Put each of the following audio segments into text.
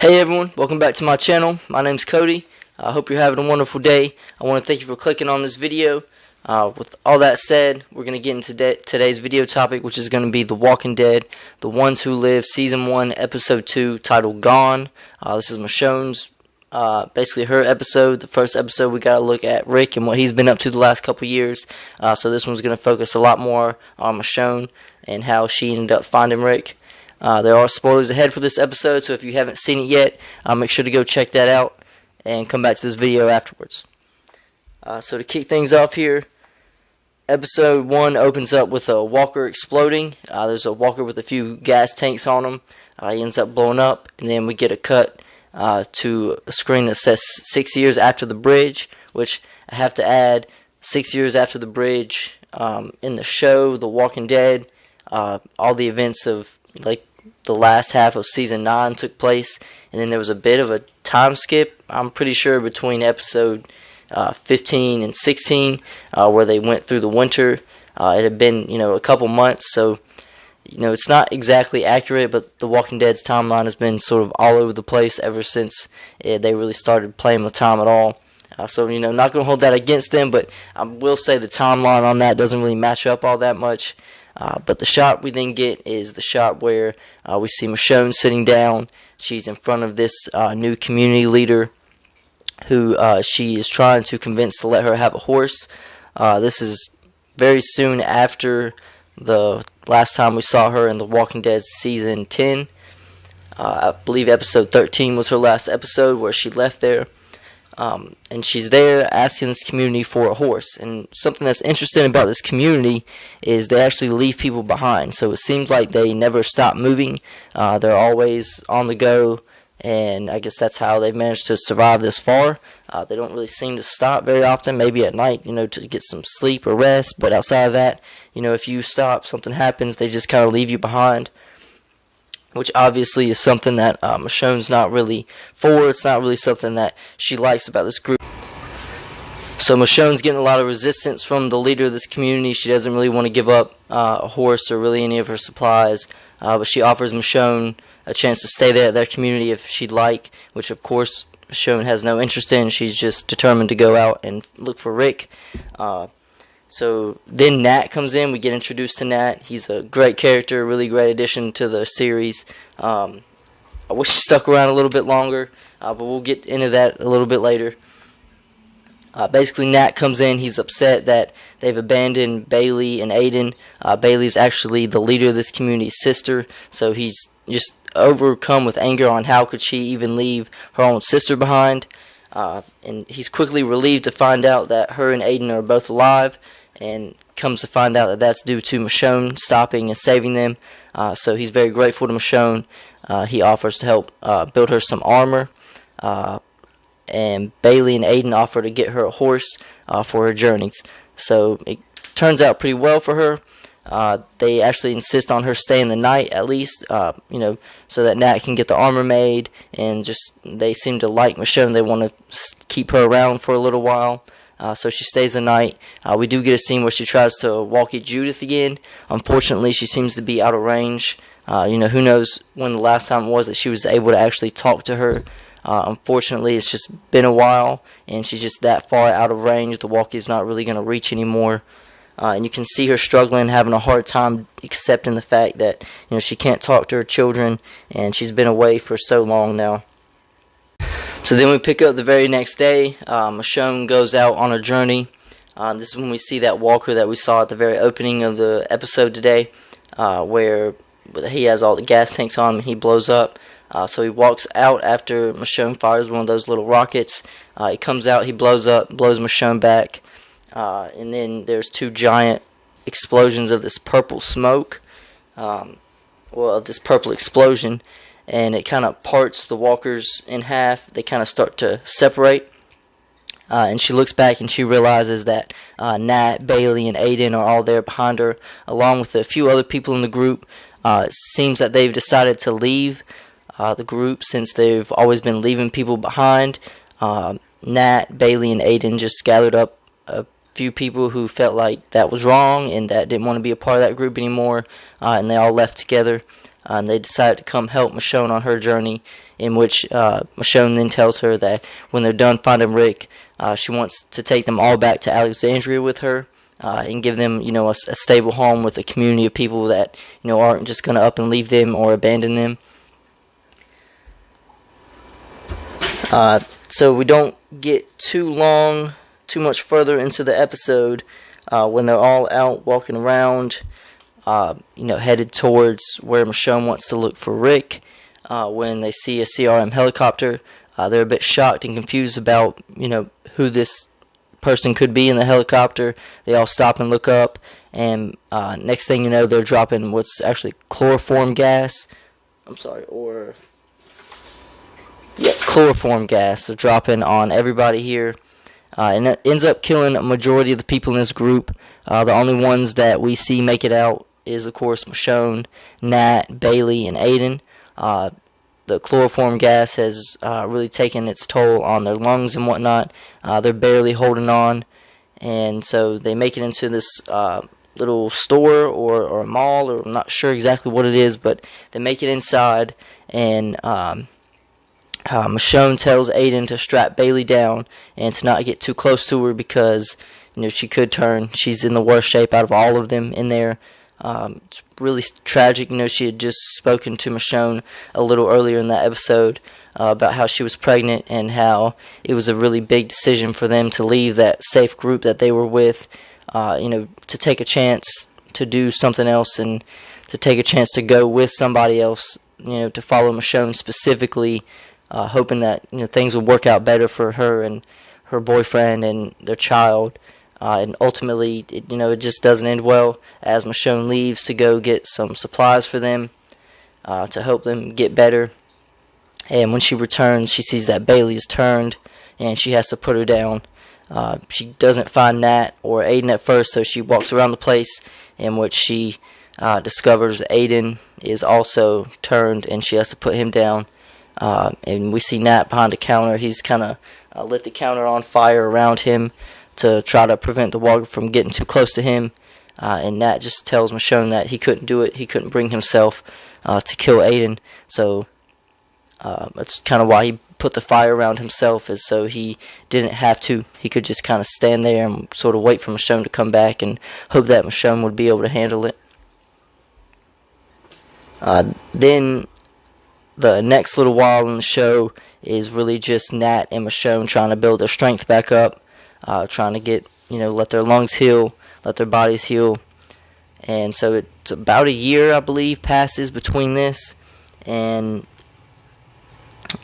Hey everyone, welcome back to my channel. My name's Cody. I hope you're having a wonderful day. I want to thank you for clicking on this video. With all that said, we're going to get into today's video topic, which is going to be The Walking Dead, The Ones Who Live, Season 1, Episode 2, titled Gone. This is Michonne's, basically her episode. The first episode we got to look at Rick and what he's been up to the last couple years. So this one's going to focus a lot more on Michonne and how she ended up finding Rick. There are spoilers ahead for this episode, so if you haven't seen it yet, make sure to go check that out and come back to this video afterwards. So to kick things off here, episode 1 opens up with a walker exploding. There's a walker with a few gas tanks on him. He ends up blowing up, and then we get a cut to a screen that says 6 years after the bridge, which I have to add, 6 years after the bridge in the show, The Walking Dead. All the events of the last half of season 9 took place, and then there was a bit of a time skip, I'm pretty sure, between episode 15 and 16 where they went through the winter. It had been a couple months, so it's not exactly accurate, but The Walking Dead's timeline has been sort of all over the place ever since they really started playing with time at all. So not going to hold that against them, but I will say the timeline on that doesn't really match up all that much. But the shot we then get is the shot where we see Michonne sitting down. She's in front of this new community leader who she is trying to convince to let her have a horse. This is very soon after the last time we saw her in The Walking Dead season 10. I believe episode 13 was her last episode where she left there. And she's there asking this community for a horse. And something that's interesting about this community is they actually leave people behind. So it seems like they never stop moving. They're always on the go. And I guess that's how they've managed to survive this far. They don't really seem to stop very often. Maybe at night, to get some sleep or rest. But outside of that, if you stop, something happens, they just kind of leave you behind. Which obviously is something that Michonne's not really for. It's not really something that she likes about this group. So Michonne's getting a lot of resistance from the leader of this community. She doesn't really want to give up a horse or really any of her supplies. But she offers Michonne a chance to stay there at their community if she'd like. Which of course Michonne has no interest in. She's just determined to go out and look for Rick. So then Nat comes in. We get introduced to Nat. He's a great character, really great addition to the series. I wish he stuck around a little bit longer, but we'll get into that a little bit later. Basically, Nat comes in. He's upset that they've abandoned Bailey and Aiden. Bailey's actually the leader of this community's sister, so he's just overcome with anger on how could she even leave her own sister behind. And he's quickly relieved to find out that her and Aiden are both alive, and comes to find out that that's due to Michonne stopping and saving them. So he's very grateful to Michonne. He offers to help build her some armor, and Bailey and Aiden offer to get her a horse for her journeys. So it turns out pretty well for her. They actually insist on her staying the night at least, so that Nat can get the armor made, and just they seem to like Michonne. They want to keep her around for a little while. So she stays the night. We do get a scene where she tries to walk at Judith again. Unfortunately, she seems to be out of range. Who knows when the last time it was that she was able to actually talk to her. Unfortunately, it's just been a while, and she's just that far out of range. The walkie's not really going to reach anymore. And you can see her struggling, having a hard time accepting the fact that she can't talk to her children, and she's been away for so long now. So then we pick up the very next day. Michonne goes out on a journey. This is when we see that walker that we saw at the very opening of the episode today, where he has all the gas tanks on him and he blows up. So he walks out after Michonne fires one of those little rockets. He comes out, he blows up, blows Michonne back. And then there's two giant explosions of this purple smoke, of this purple explosion, and it kind of parts the walkers in half. They kind of start to separate, and she looks back and she realizes that Nat, Bailey, and Aiden are all there behind her, along with a few other people in the group. It seems that they've decided to leave the group since they've always been leaving people behind. Nat, Bailey, and Aiden just gathered up a few people who felt like that was wrong and that didn't want to be a part of that group anymore, and they all left together. and they decide to come help Michonne on her journey, in which Michonne then tells her that when they're done finding Rick, she wants to take them all back to Alexandria with her, and give them, a stable home with a community of people that, aren't just going to up and leave them or abandon them. So we don't get too much further into the episode when they're all out walking around, headed towards where Michonne wants to look for Rick. When they see a CRM helicopter, they're a bit shocked and confused about, who this person could be in the helicopter. They all stop and look up, and next thing you know, they're dropping what's actually chloroform gas. Chloroform gas. They're dropping on everybody here, and it ends up killing a majority of the people in this group. The only ones that we see make it out is, of course, Michonne, Nat, Bailey, and Aiden. The chloroform gas has really taken its toll on their lungs and whatnot. They're barely holding on, and so they make it into this little store or a mall, or I'm not sure exactly what it is, but they make it inside, and Michonne tells Aiden to strap Bailey down and to not get too close to her because, she could turn. She's in the worst shape out of all of them in there. It's really tragic. She had just spoken to Michonne a little earlier in that episode about how she was pregnant and how it was a really big decision for them to leave that safe group that they were with, to take a chance to do something else and to take a chance to go with somebody else, to follow Michonne specifically, hoping that, things would work out better for her and her boyfriend and their child. And ultimately, it just doesn't end well as Michonne leaves to go get some supplies for them to help them get better. And when she returns, she sees that Bailey is turned, and she has to put her down. She doesn't find Nat or Aiden at first, so she walks around the place, in which she discovers Aiden is also turned, and she has to put him down. And we see Nat behind the counter. He's kind of lit the counter on fire around him to try to prevent the walker from getting too close to him, and Nat just tells Michonne that he couldn't do it. He couldn't bring himself to kill Aiden, so that's kind of why he put the fire around himself, is so he didn't have to. He could just kind of stand there and sort of wait for Michonne to come back and hope that Michonne would be able to handle it. Then the next little while in the show is really just Nat and Michonne trying to build their strength back up. Trying to get, let their lungs heal, let their bodies heal. And so it's about a year, I believe, passes between this. And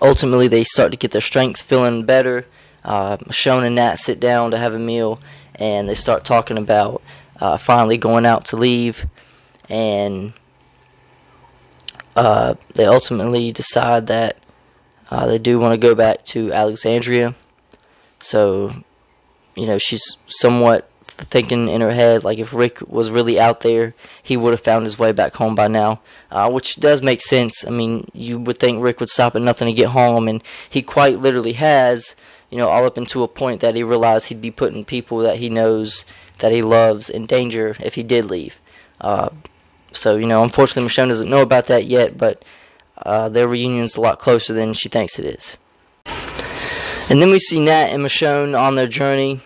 ultimately they start to get their strength feeling better. Michonne and Nat sit down to have a meal, and they start talking about finally going out to leave. And they ultimately decide that they do want to go back to Alexandria. So she's somewhat thinking in her head, like, if Rick was really out there, he would have found his way back home by now, which does make sense. I mean, you would think Rick would stop at nothing to get home, and he quite literally has, all up into a point that he realized he'd be putting people that he knows, that he loves, in danger if he did leave. So, unfortunately, Michonne doesn't know about that yet, but their reunion's a lot closer than she thinks it is. And then we see Nat and Michonne on their journey,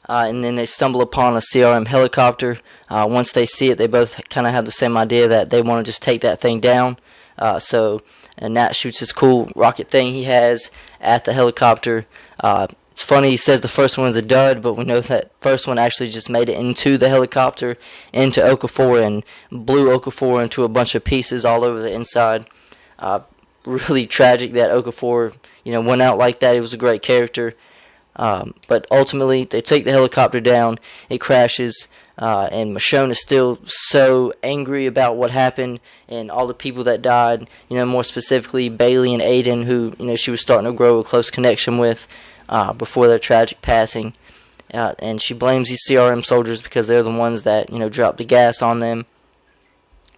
and then they stumble upon a CRM helicopter. Once they see it, they both kind of have the same idea that they want to just take that thing down. So Nat shoots his cool rocket thing he has at the helicopter. It's funny, he says the first one is a dud, but we know that first one actually just made it into the helicopter, into Okafor, and blew Okafor into a bunch of pieces all over the inside. Really tragic that Okafor went out like that. He was a great character. But ultimately, they take the helicopter down. It crashes. And Michonne is still so angry about what happened and all the people that died. More specifically, Bailey and Aiden, who, she was starting to grow a close connection with before their tragic passing. And she blames these CRM soldiers because they're the ones that, dropped the gas on them.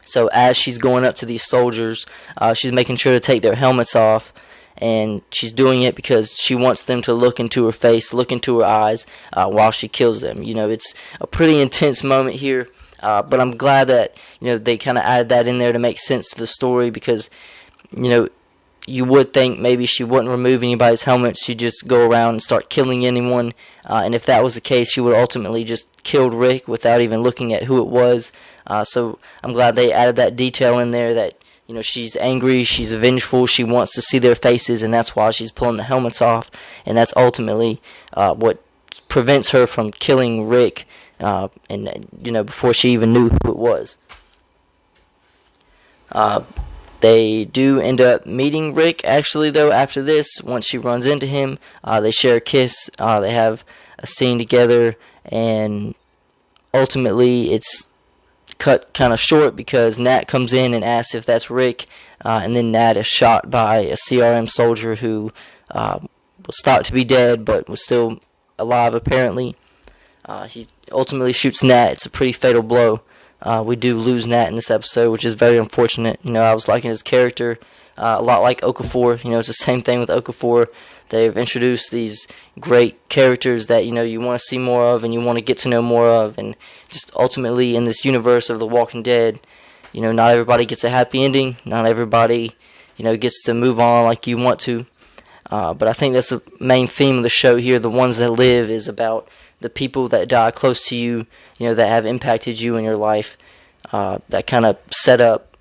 So as she's going up to these soldiers, she's making sure to take their helmets off, and she's doing it because she wants them to look into her face, look into her eyes while she kills them. It's a pretty intense moment here. But I'm glad that they kind of added that in there to make sense to the story, because you would think maybe she wouldn't remove anybody's helmet. She'd just go around and start killing anyone. And if that was the case, she would ultimately just killed Rick without even looking at who it was. So I'm glad they added that detail in there, that she's angry, she's vengeful, she wants to see their faces, and that's why she's pulling the helmets off. And that's ultimately what prevents her from killing Rick, and before she even knew who it was. They do end up meeting Rick, actually, though, after this. Once she runs into him, they share a kiss, they have a scene together, and ultimately it's cut kind of short because Nat comes in and asks if that's Rick, and then Nat is shot by a CRM soldier who was thought to be dead but was still alive, apparently. He ultimately shoots Nat. It's a pretty fatal blow. We do lose Nat in this episode, which is very unfortunate. I was liking his character a lot like Okafor. It's the same thing with Okafor. They've introduced these great characters that you want to see more of and you want to get to know more of, and just ultimately in this universe of The Walking Dead, not everybody gets a happy ending. Not everybody, gets to move on like you want to. But I think that's the main theme of the show here. The Ones That Live is about the people that die close to you, that have impacted you in your life, that kind of set up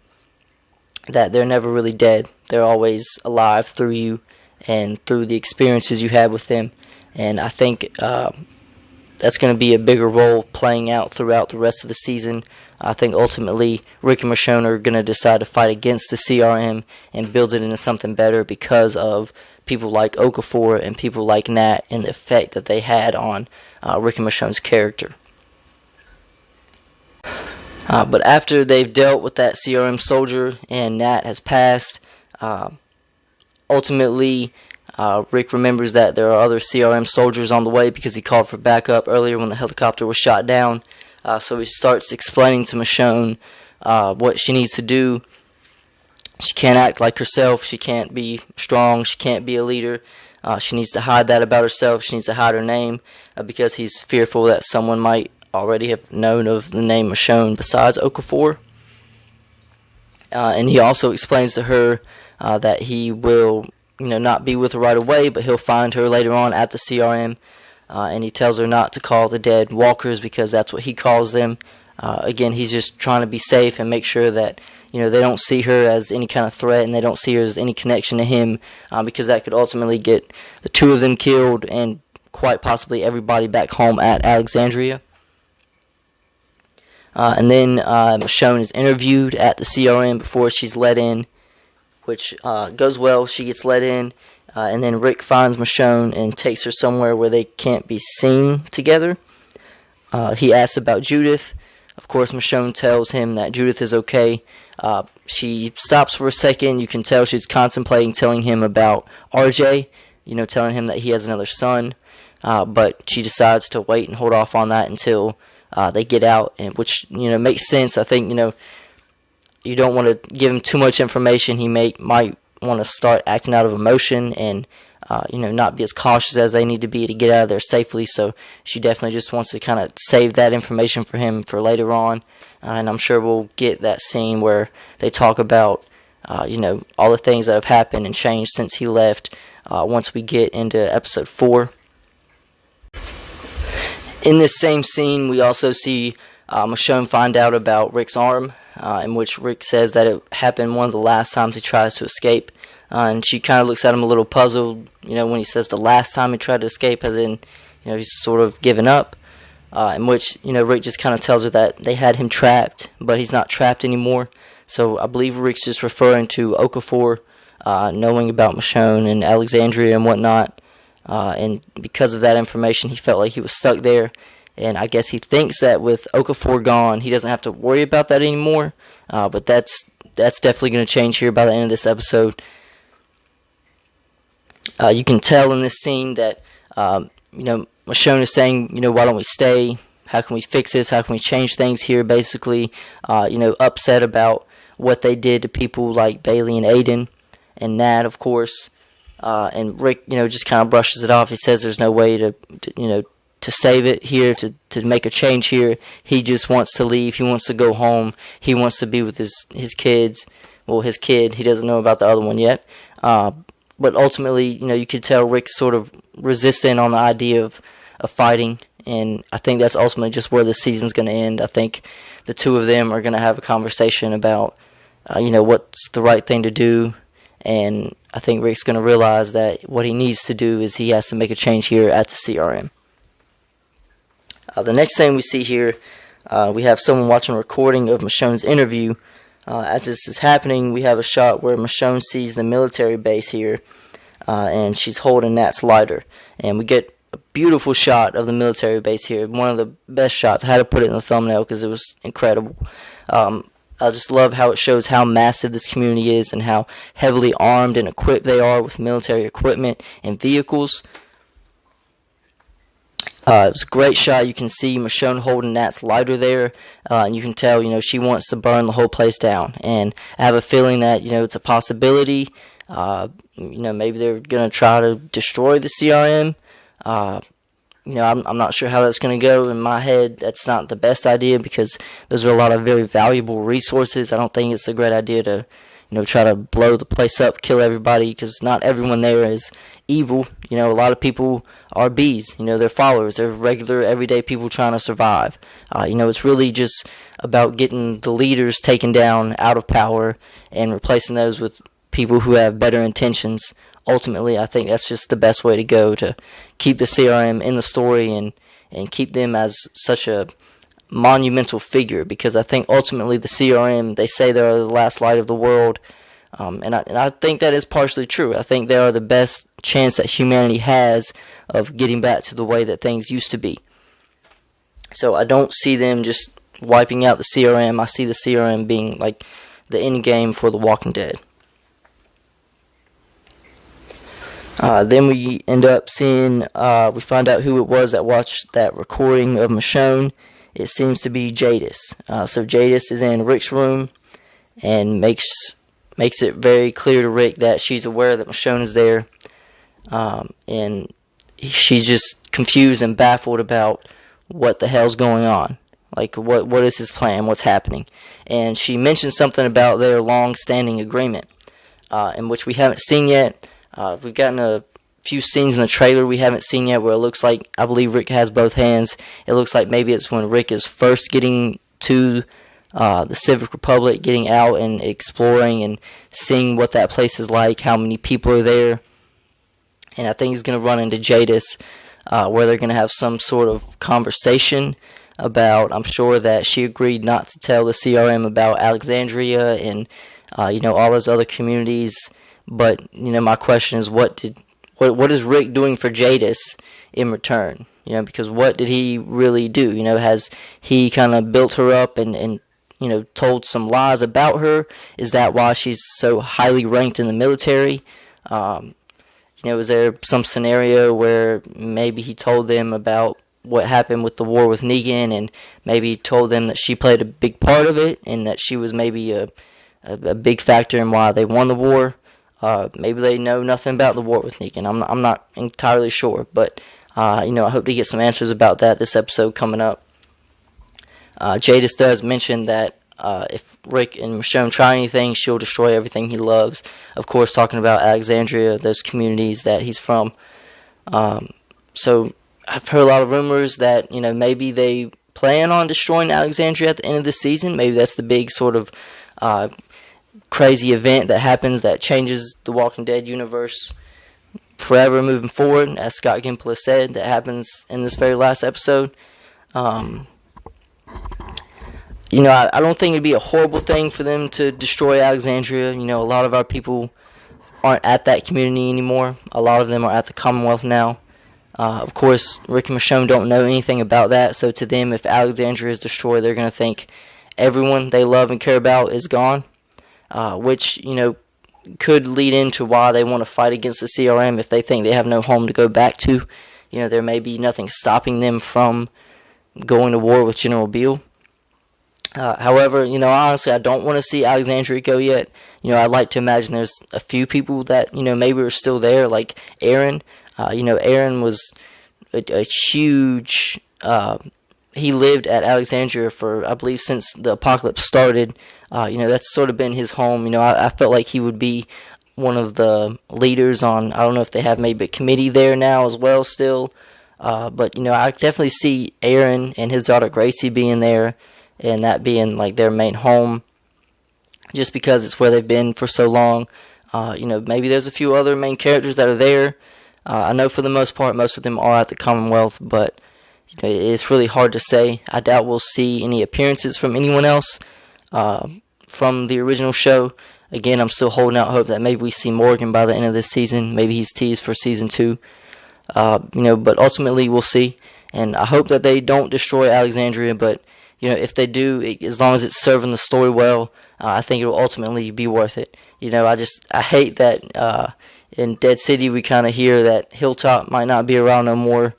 that they're never really dead. They're always alive through you and through the experiences you had with them. And I think that's going to be a bigger role playing out throughout the rest of the season. I think ultimately Rick and Michonne are going to decide to fight against the CRM and build it into something better because of people like Okafor and people like Nat and the effect that they had on Rick and Michonne's character. But after they've dealt with that CRM soldier and Nat has passed, ultimately Rick remembers that there are other CRM soldiers on the way because he called for backup earlier when the helicopter was shot down. So he starts explaining to Michonne what she needs to do. She can't act like herself. She can't be strong. She can't be a leader. She needs to hide that about herself. She needs to hide her name because he's fearful that someone might already have known of the name Michonne besides Okafor. And he also explains to her that he will, not be with her right away, but he'll find her later on at the CRM. And he tells her not to call the dead walkers because that's what he calls them. Again, he's just trying to be safe and make sure that they don't see her as any kind of threat and they don't see her as any connection to him, because that could ultimately get the two of them killed and quite possibly everybody back home at Alexandria. And then Michonne is interviewed at the CRM before she's let in, which goes well. She gets let in, and then Rick finds Michonne and takes her somewhere where they can't be seen together. He asks about Judith. Of course, Michonne tells him that Judith is okay. She stops for a second. You can tell she's contemplating telling him about RJ, telling him that he has another son. But she decides to wait and hold off on that until they get out, and which makes sense. I think you don't want to give him too much information. He might want to start acting out of emotion and not be as cautious as they need to be to get out of there safely. So she definitely just wants to kind of save that information for him for later on. And I'm sure we'll get that scene where they talk about all the things that have happened and changed since he left once we get into episode 4. In this same scene, we also see Michonne find out about Rick's arm, in which Rick says that it happened one of the last times he tries to escape. And she kind of looks at him a little puzzled, when he says the last time he tried to escape, as in, he's sort of given up. In which, Rick just kind of tells her that they had him trapped, but he's not trapped anymore. So I believe Rick's just referring to Okafor knowing about Michonne and Alexandria and whatnot. And because of that information, he felt like he was stuck there. And I guess he thinks that with Okafor gone, he doesn't have to worry about that anymore. But that's definitely going to change here by the end of this episode. You can tell in this scene that, Michonne is saying, why don't we stay? How can we fix this? How can we change things here? Basically, upset about what they did to people like Bailey and Aiden and Nat, of course. And Rick, just kind of brushes it off. He says there's no way to save it here, to make a change here. He just wants to leave. He wants to go home. He wants to be with his kids. Well, his kid. He doesn't know about the other one yet. But ultimately, you could tell Rick's sort of resistant on the idea of fighting. And I think that's ultimately just where the season's going to end. I think the two of them are going to have a conversation about, what's the right thing to do. And I think Rick's going to realize that what he needs to do is he has to make a change here at the CRM. The next thing we see here, we have someone watching a recording of Michonne's interview. As this is happening, we have a shot where Michonne sees the military base here, and she's holding Nat's lighter. And we get a beautiful shot of the military base here. One of the best shots. I had to put it in the thumbnail because it was incredible. I just love how it shows how massive this community is and how heavily armed and equipped they are with military equipment and vehicles. It was a great shot. You can see Michonne holding Nat's lighter there, and you can tell, she wants to burn the whole place down. And I have a feeling that, it's a possibility. Maybe they're going to try to destroy the CRM. I'm not sure how that's going to go. In my head, that's not the best idea because those are a lot of very valuable resources. I don't think it's a great idea to, try to blow the place up, kill everybody, because not everyone there is evil. A lot of people are bees. They're followers. They're regular, everyday people trying to survive. It's really just about getting the leaders taken down out of power and replacing those with people who have better intentions. Ultimately, I think that's just the best way to go, to keep the CRM in the story and keep them as such a monumental figure, because I think ultimately the CRM, they say they're the last light of the world, and I think that is partially true. I think they are the best chance that humanity has of getting back to the way that things used to be. So I don't see them just wiping out the CRM. I see the CRM being like the end game for The Walking Dead. Then we end up seeing, we find out who it was that watched that recording of Michonne. It seems to be Jadis. So Jadis is in Rick's room and makes it very clear to Rick that she's aware that Michonne is there. And she's just confused and baffled about what the hell's going on. Like, what is his plan? What's happening? And she mentions something about their long-standing agreement, in which we haven't seen yet. We've gotten a few scenes in the trailer we haven't seen yet where it looks like, I believe Rick has both hands. It looks like maybe it's when Rick is first getting to the Civic Republic, getting out and exploring and seeing what that place is like, how many people are there. And I think he's going to run into Jadis, where they're going to have some sort of conversation about, I'm sure that she agreed not to tell the CRM about Alexandria and, all those other communities. But, my question is, what is Rick doing for Jadis in return? Because what did he really do? Has he kind of built her up and told some lies about her? Is that why she's so highly ranked in the military? Is there some scenario where maybe he told them about what happened with the war with Negan, and maybe he told them that she played a big part of it, and that she was maybe a big factor in why they won the war? Maybe they know nothing about the war with Negan. I'm not entirely sure, but I hope to get some answers about that this episode coming up. Jadis does mention that if Rick and Michonne try anything, she'll destroy everything he loves. Of course, talking about Alexandria, those communities that he's from. So I've heard a lot of rumors that maybe they plan on destroying Alexandria at the end of the season. Maybe that's the big sort of crazy event that happens that changes the Walking Dead universe forever moving forward, as Scott Gimple has said, that happens in this very last episode. I don't think it'd be a horrible thing for them to destroy Alexandria. A lot of our people aren't at that community anymore. A lot of them are at the Commonwealth now. Of course, Rick and Michonne don't know anything about that, so to them, if Alexandria is destroyed, they're going to think everyone they love and care about is gone. Which, could lead into why they want to fight against the CRM if they think they have no home to go back to. There may be nothing stopping them from going to war with General Beale. However, honestly, I don't want to see Alexandria go yet. I'd like to imagine there's a few people that, maybe are still there, like Aaron. Aaron was a huge. He lived at Alexandria for, I believe, since the apocalypse started. That's sort of been his home. I felt like he would be one of the leaders on, I don't know if they have maybe a committee there now as well still. But I definitely see Aaron and his daughter Gracie being there, and that being like their main home, just because it's where they've been for so long. Maybe there's a few other main characters that are there. I know for the most part, most of them are at the Commonwealth, but it's really hard to say. I doubt we'll see any appearances from anyone else from the original show. Again, I'm still holding out hope that maybe we see Morgan by the end of this season. Maybe he's teased for season 2. But ultimately we'll see. And I hope that they don't destroy Alexandria. But if they do, as long as it's serving the story well, I think it will ultimately be worth it. I hate that in Dead City we kind of hear that Hilltop might not be around no more.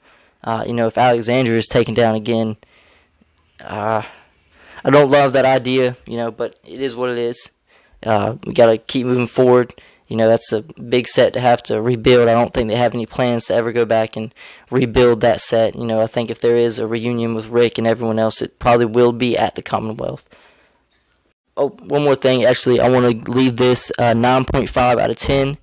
If Alexandria is taken down again, I don't love that idea, but it is what it is. We got to keep moving forward. That's a big set to have to rebuild. I don't think they have any plans to ever go back and rebuild that set. I think if there is a reunion with Rick and everyone else, it probably will be at the Commonwealth. Oh, one more thing. Actually, I want to leave this 9.5 out of 10.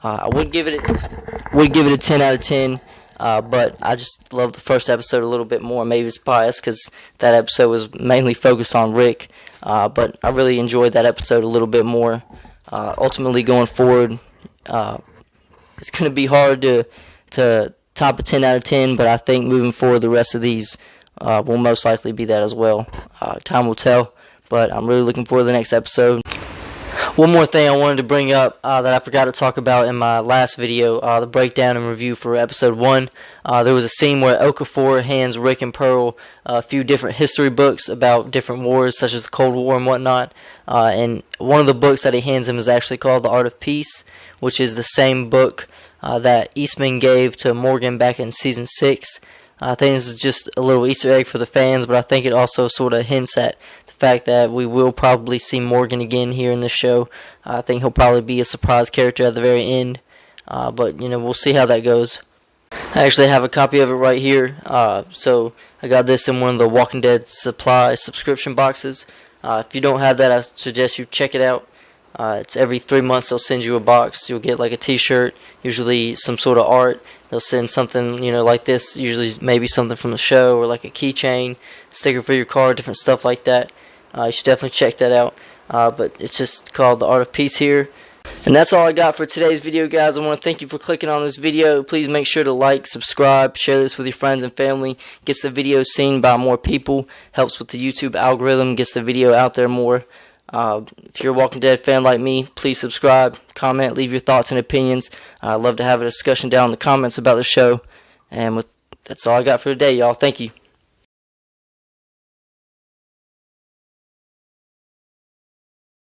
I would give it a 10 out of 10. But I just love the first episode a little bit more. Maybe it's biased because that episode was mainly focused on Rick. But I really enjoyed that episode a little bit more. Ultimately, going forward, it's going to be hard to top a 10 out of 10. But I think moving forward, the rest of these will most likely be that as well. Time will tell. But I'm really looking forward to the next episode. One more thing I wanted to bring up that I forgot to talk about in my last video, the breakdown and review for episode 1. There was a scene where Okafor hands Rick and Pearl a few different history books about different wars, such as the Cold War and whatnot. And one of the books that he hands him is actually called The Art of Peace, which is the same book that Eastman gave to Morgan back in Season 6. I think this is just a little Easter egg for the fans, but I think it also sort of hints at the fact that we will probably see Morgan again here in this show. I think he'll probably be a surprise character at the very end, but we'll see how that goes. I actually have a copy of it right here, so I got this in one of the Walking Dead Supply subscription boxes. If you don't have that, I suggest you check it out. It's every 3 months they'll send you a box. You'll get like a t-shirt, usually some sort of art. They'll send something, like this, usually maybe something from the show, or like a keychain, sticker for your car, different stuff like that. You should definitely check that out. But it's just called The Art of Peace here. And that's all I got for today's video, guys. I want to thank you for clicking on this video. Please make sure to like, subscribe, share this with your friends and family. Gets the video seen by more people. Helps with the YouTube algorithm. Gets the video out there more. If you're a Walking Dead fan like me, please subscribe, comment, leave your thoughts and opinions. I'd love to have a discussion down in the comments about the show. And that's all I got for today, y'all. Thank you.